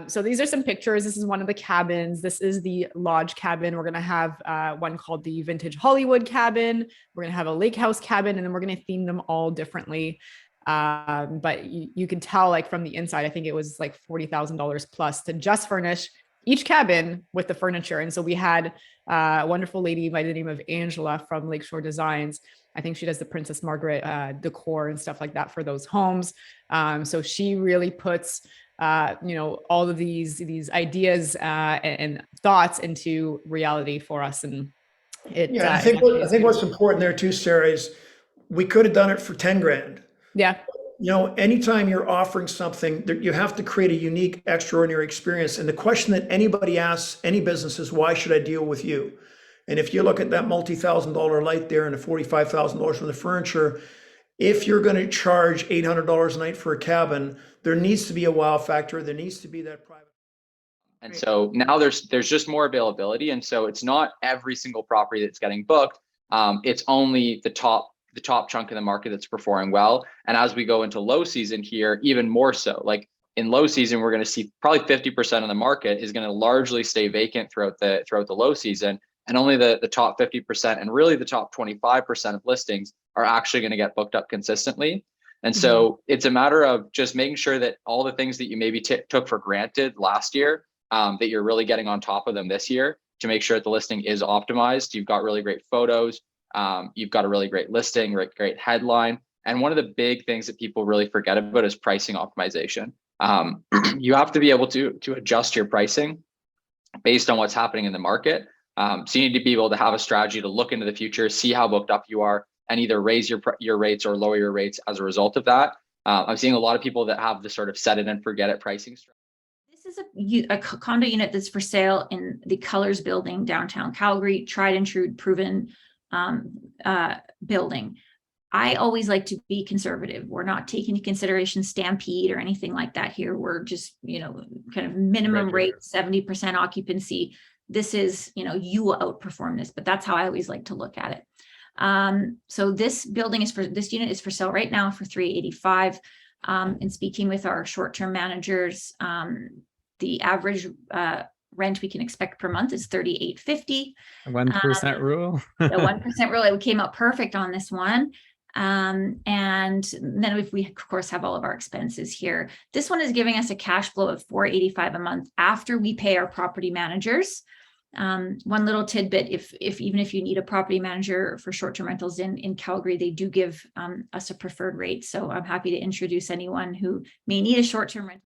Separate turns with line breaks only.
So these are some pictures. This is one of the cabins. This is the lodge cabin. We're going to have one called the Vintage Hollywood cabin. We're going to have a lake house cabin, and then we're going to theme them all differently. But you can tell, like, from the inside, I think it was like $40,000 plus to just furnish each cabin with the furniture. And so we had a wonderful lady by the name of Angela from Lakeshore Designs. I think she does the Princess Margaret decor and stuff like that for those homes. So she really puts all of these ideas and thoughts into reality for us. And
I think what's important there too, Sarah, is we could have done it for 10 grand.
Yeah.
Anytime you're offering something, you have to create a unique, extraordinary experience. And the question that anybody asks any business is, why should I deal with you? And if you look at that multi-$1,000 light there and the $45,000 for the furniture, if you're going to charge $800 a night for a cabin, there needs to be a wow factor. There needs to be that private.
And so now there's just more availability. And so it's not every single property that's getting booked. It's only the top chunk of the market that's performing well. And as we go into low season here, even more so. Like in low season, we're going to see probably 50% of the market is going to largely stay vacant throughout the low season. And only the top 50% and really the top 25% of listings are actually going to get booked up consistently. And so it's a matter of just making sure that all the things that you maybe took for granted last year, that you're really getting on top of them this year to make sure that the listing is optimized. You've got really great photos. You've got a really great listing, great headline. And one of the big things that people really forget about is pricing optimization. You have to be able to adjust your pricing based on what's happening in the market. So you need to be able to have a strategy to look into the future, see how booked up you are, and either raise your rates or lower your rates as a result of that. I'm seeing a lot of people that have the sort of set it and forget it pricing strategy.
This is a condo unit that's for sale in the Colors building, downtown Calgary, tried and true, proven building. I always like to be conservative. We're not taking into consideration Stampede or anything like that here. We're just, kind of minimum rate, 70% occupancy. This is, you will outperform this, but that's how I always like to look at it. So this unit is for sale right now for $385. And speaking with our short-term managers, the average rent we can expect per month is $38.50.
1% rule.
The 1% rule, it came out perfect on this one. And then if we of course have all of our expenses here, this one is giving us a cash flow of $485 a month after we pay our property managers. One little tidbit, even if you need a property manager for short-term rentals in Calgary, they do give us a preferred rate. So I'm happy to introduce anyone who may need a short-term rental.